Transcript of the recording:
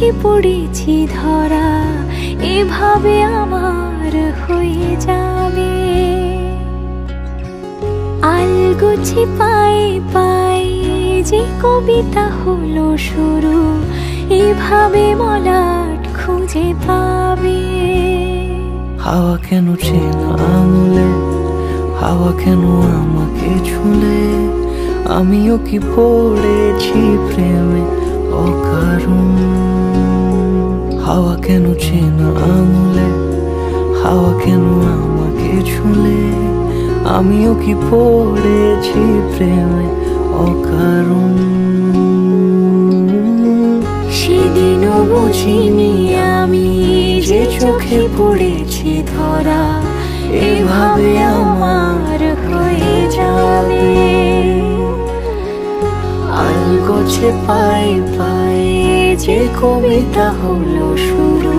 চোখে পড়েছি ধরা, এভাবে আমার হয়ে যাবে। আলগোছে পায়ে পায়ে যে কবিতা হলো শুরু, এভাবে মলাট খুঁজে পাবে। হাওয়া কেন চেনা আঙুলে, হাওয়া কেন আমাকে ছুলে, আমিও কি পড়েছি প্রেমে অকারণ। হাওয়া কেন চেনা আঙুলে, হাওয়া কেন আমাকে ছুলে, আমিও কি পড়েছি প্রেমে অকারণ। সেদিনও বুঝিনি আমি যে চোখে পড়েছি ধরা, এভাবে আমার হয়ে যাবে। আলগোছে পায়ে পায়ে যে কবিতা হলো শুরু,